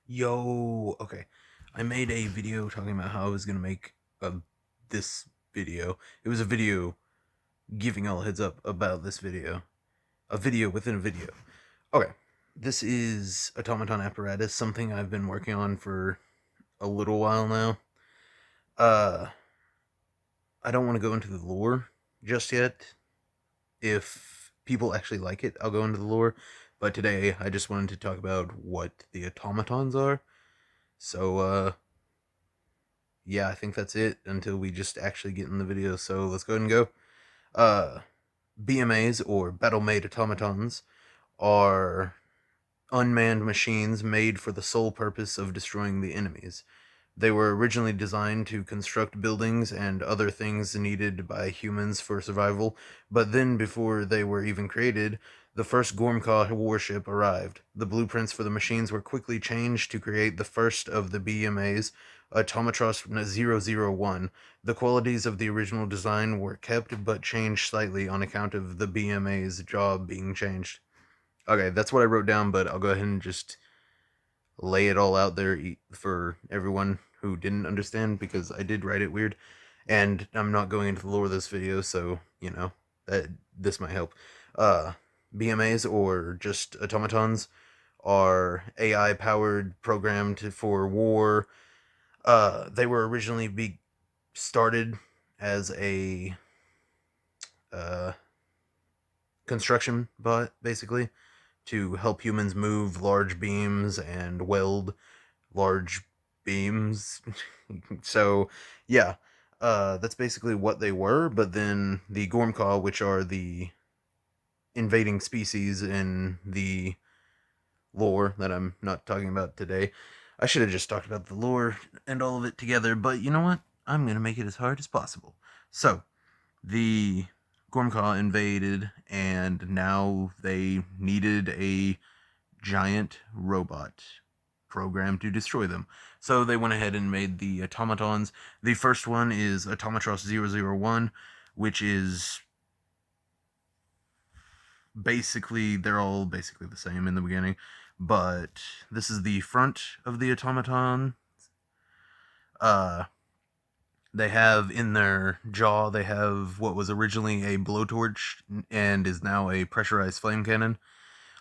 Yo, okay. I made a video talking about how I was gonna make this video. It was a video giving all heads up about this video. A video within a video. Okay. This is Automaton Apparatus, something I've been working on for a little while now. Uh, I don't want to go into the lore just yet. If people actually like it, I'll go into the lore. But today, I just wanted to talk about what the automatons are. So, yeah, I think that's it until we just actually get in the video. So let's go ahead and go. Uh, BMAs, or Battle Made Automatons, are unmanned machines made for the sole purpose of destroying the enemies. They were originally designed to construct buildings and other things needed by humans for survival, but then before they were even created, the first Gormcaw warship arrived. The blueprints for the machines were quickly changed to create the first of the BMAs, Automatros 001. The qualities of the original design were kept but changed slightly on account of the BMA's job being changed. Okay, that's what I wrote down, but I'll go ahead and just lay it all out there for everyone who didn't understand, because I did write it weird, and I'm not going into the lore of this video, so that this might help. Uh, BMAs, or just automatons, are AI powered, programmed for war. They were originally started as a uh, construction bot, basically, to help humans move large beams and weld large beams. So, yeah, that's basically what they were. But then the Gormcaw, which are the invading species in the lore that I'm not talking about today. I should have just talked about the lore and all of it together, but you know what? I'm going to make it as hard as possible. So, the Gormcaw invaded, and now they needed a giant robot program to destroy them. So they went ahead and made the automatons. The first one is Automatros 001, which is basically, they're all basically the same in the beginning, but this is the front of the automaton. Uh, they have in their jaw, they have what was originally a blowtorch and is now a pressurized flame cannon.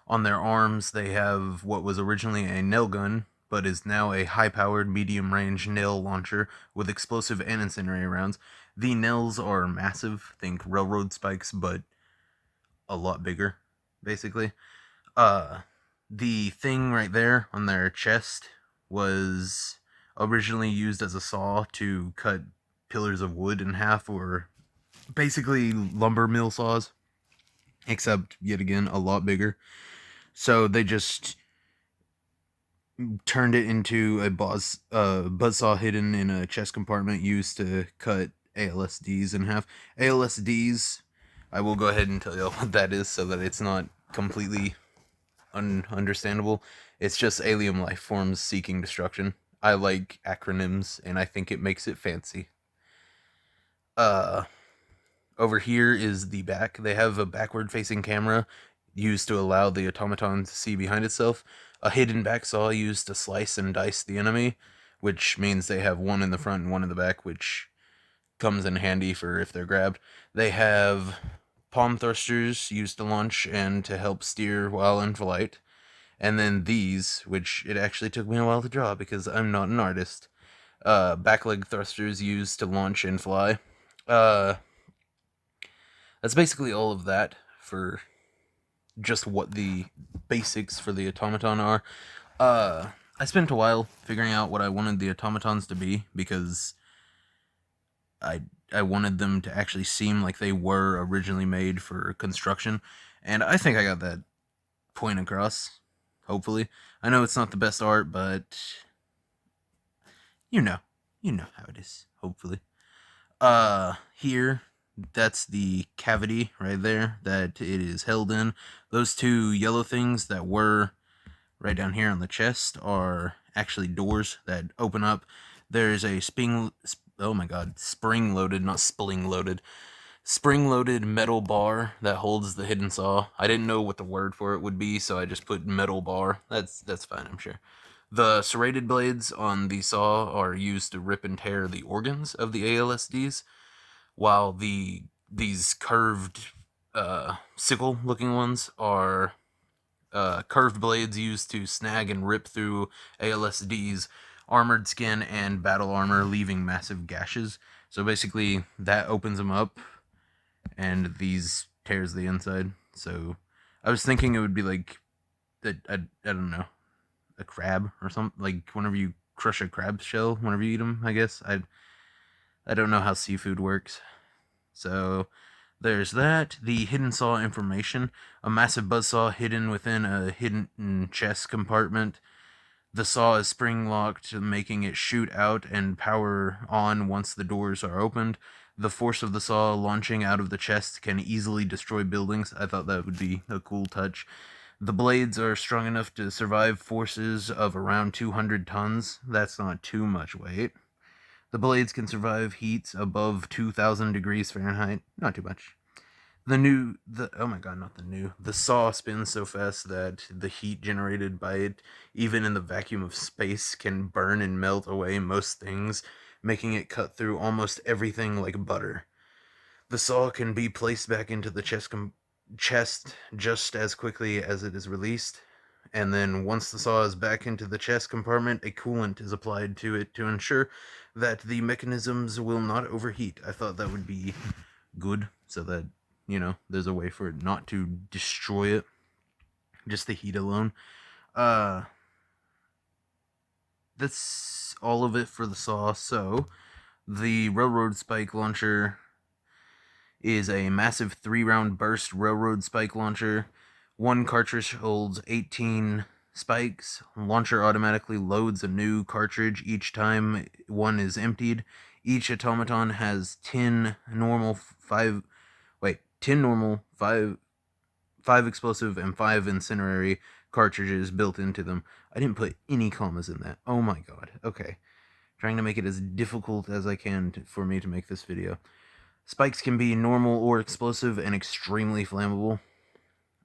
On their arms, they have what was originally a nail gun, but is now a high-powered, medium-range nail launcher with explosive and incendiary rounds. The nails are massive, think railroad spikes, but a lot bigger, basically. Uh, the thing right there on their chest was originally used as a saw to cut pillars of wood in half, or basically lumber mill saws, except yet again a lot bigger. So they just turned it into a buzzsaw hidden in a chest compartment used to cut ALSDs in half. ALSDs, I will go ahead and tell y'all what that is so that it's not completely understandable. It's just alien life forms seeking destruction. I like acronyms, and I think it makes it fancy. Uh, Over here is the back. They have a backward-facing camera used to allow the automaton to see behind itself. A hidden back saw used to slice and dice the enemy, which means they have one in the front and one in the back, which comes in handy for if they're grabbed. They have palm thrusters used to launch and to help steer while in flight. And then these, which it actually took me a while to draw because I'm not an artist. Back leg thrusters used to launch and fly. Uh, that's basically all of that for just what the basics for the automaton are. I spent a while figuring out what I wanted the automatons to be, because I wanted them to actually seem like they were originally made for construction, and I think I got that point across. Hopefully, I know it's not the best art, but you know, you know how it is. Hopefully, here, that's the cavity right there that it is held in. Those two yellow things that were right down here on the chest are actually doors that open up. There's a spring loaded, not spling loaded, spring loaded metal bar that holds the hidden saw. I didn't know what the word for it would be, so I just put metal bar. That's fine, I'm sure. The serrated blades on the saw are used to rip and tear the organs of the ALSDs, while these curved sickle-looking ones are curved blades used to snag and rip through ALSD's armored skin and battle armor, leaving massive gashes. So basically, that opens them up, and these tears the inside. So I was thinking it would be like, I don't know, a crab or something. Like whenever you crush a crab shell, whenever you eat them, I guess. I don't know how seafood works. So there's that. The hidden saw information. A massive buzzsaw hidden within a hidden chest compartment. The saw is spring locked, making it shoot out and power on once the doors are opened. The force of the saw launching out of the chest can easily destroy buildings. I thought that would be a cool touch. The blades are strong enough to survive forces of around 200 tons. That's not too much weight. The blades can survive heats above 2,000 degrees Fahrenheit. Not too much. The saw spins so fast that the heat generated by it, even in the vacuum of space, can burn and melt away most things, making it cut through almost everything like butter. The saw can be placed back into the chest just as quickly as it is released, and then once the saw is back into the chest compartment, a coolant is applied to it to ensure that the mechanisms will not overheat. I thought that would be good, so that, there's a way for it not to destroy it. Just the heat alone. That's all of it for the saw. So, the railroad spike launcher is a massive 3-round burst railroad spike launcher. One cartridge holds 18 spikes. Launcher automatically loads a new cartridge each time one is emptied. Each automaton has 10 normal, 5 explosive, and 5 incendiary cartridges built into them. I didn't put any commas in that. Oh my god. Okay. Trying to make it as difficult as I can for me to make this video. Spikes can be normal or explosive and extremely flammable.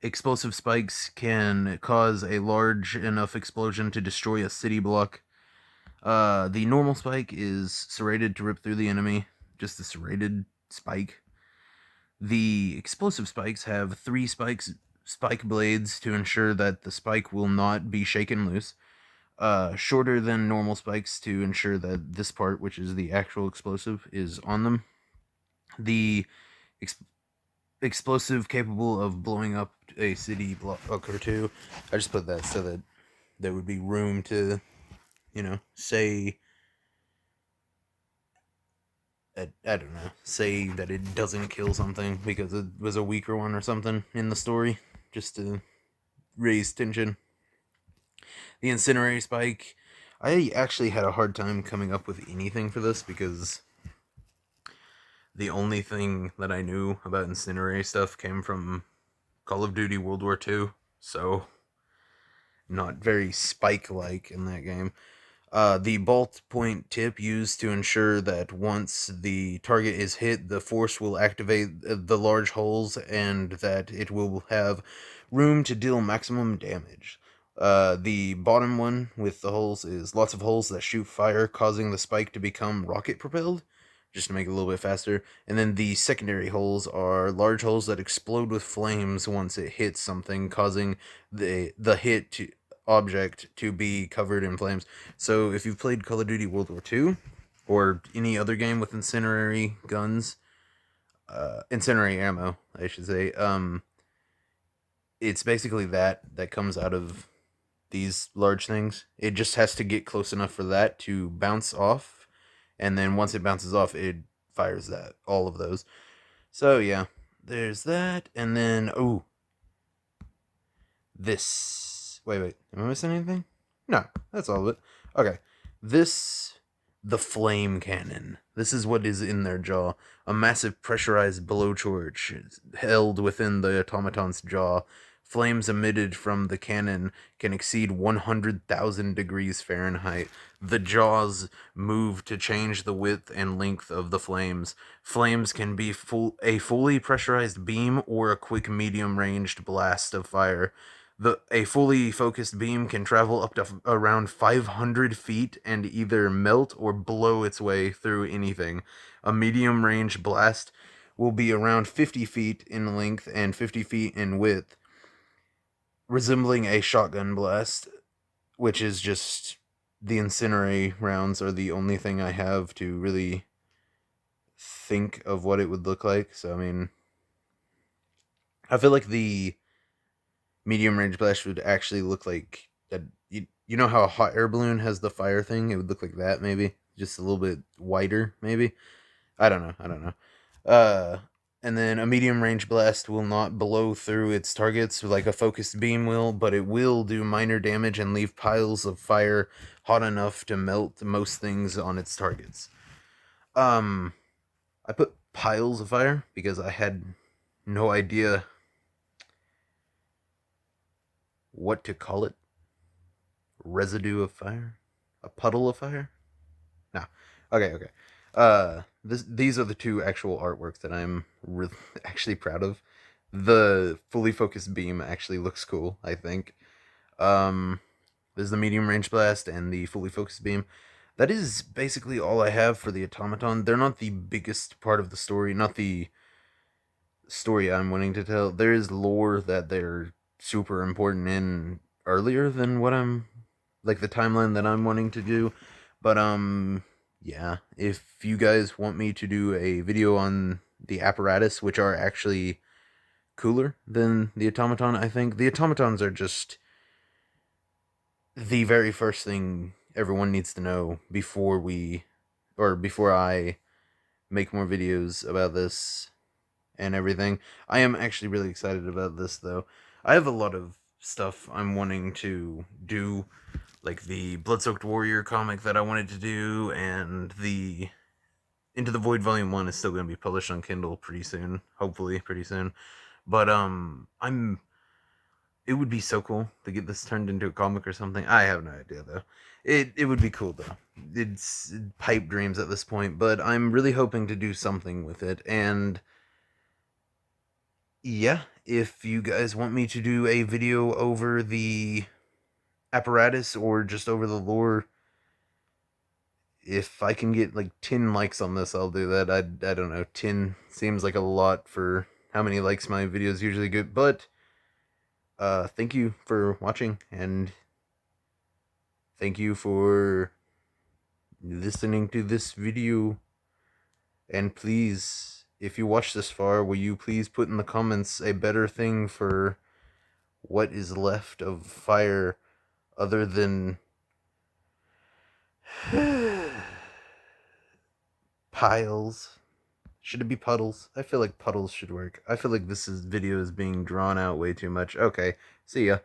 Explosive spikes can cause a large enough explosion to destroy a city block. The normal spike is serrated to rip through the enemy. Just a serrated spike. The explosive spikes have 3 spike blades to ensure that the spike will not be shaken loose. Shorter than normal spikes to ensure that this part, which is the actual explosive, is on them. The explosive capable of blowing up a city block or two. I just put that so that there would be room to, say... I don't know, say that it doesn't kill something because it was a weaker one or something in the story, just to raise tension. The incendiary spike, I actually had a hard time coming up with anything for this because the only thing that I knew about incendiary stuff came from Call of Duty World War II, so not very spike-like in that game. The bolt point tip used to ensure that once the target is hit, the force will activate the large holes and that it will have room to deal maximum damage. The bottom one with the holes is lots of holes that shoot fire, causing the spike to become rocket propelled, just to make it a little bit faster. And then the secondary holes are large holes that explode with flames once it hits something, causing the hit object to be covered in flames. So if you've played Call of Duty World War II, or any other game with incendiary guns, incendiary ammo, I should say, it's basically that comes out of these large things. It just has to get close enough for that to bounce off, and then once it bounces off, it fires all of those. So yeah, there's that, and then, this... Wait, am I missing anything? No, that's all of it. Okay, the flame cannon. This is what is in their jaw. A massive pressurized blowtorch held within the automaton's jaw. Flames emitted from the cannon can exceed 100,000 degrees Fahrenheit. The jaws move to change the width and length of the flames. Flames can be a fully pressurized beam or a quick medium-ranged blast of fire. A fully focused beam can travel up to around 500 feet and either melt or blow its way through anything. A medium range blast will be around 50 feet in length and 50 feet in width, resembling a shotgun blast, which is just the incendiary rounds are the only thing I have to really think of what it would look like. So, I mean, I feel like the medium range blast would actually look like that. You know how a hot air balloon has the fire thing? It would look like that, maybe. Just a little bit wider, maybe. I don't know. I don't know. Uh, and then a medium range blast will not blow through its targets like a focused beam will, but it will do minor damage and leave piles of fire hot enough to melt most things on its targets. I put piles of fire because I had no idea what to call it. Residue of fire? A puddle of fire? No. Okay. These are the two actual artworks that I'm actually proud of. The fully focused beam actually looks cool, I think. Um, there's the medium range blast and the fully focused beam. That is basically all I have for the automaton. They're not the biggest part of the story, not the story I'm wanting to tell. There is lore that they're super important in earlier than what I'm like the timeline that I'm wanting to do. But yeah, if you guys want me to do a video on the apparatus, which are actually cooler than the automaton, I think the automatons are just the very first thing everyone needs to know before I make more videos about this and everything. I am actually really excited about this though. I have a lot of stuff I'm wanting to do, like the Blood-Soaked Warrior comic that I wanted to do, and the Into the Void Volume 1 is still going to be published on Kindle pretty soon, hopefully pretty soon. But it would be so cool to get this turned into a comic or something. I have no idea though. It would be cool though. It's pipe dreams at this point, but I'm really hoping to do something with it. And yeah, if you guys want me to do a video over the apparatus or just over the lore, if I can get like 10 likes on this, I'll do that. I don't know. 10 seems like a lot for how many likes my videos usually get, but thank you for watching, and thank you for listening to this video. And please, if you watch this far, will you please put in the comments a better thing for what is left of fire other than piles? Should it be puddles? I feel like puddles should work. I feel like this video is being drawn out way too much. Okay, see ya.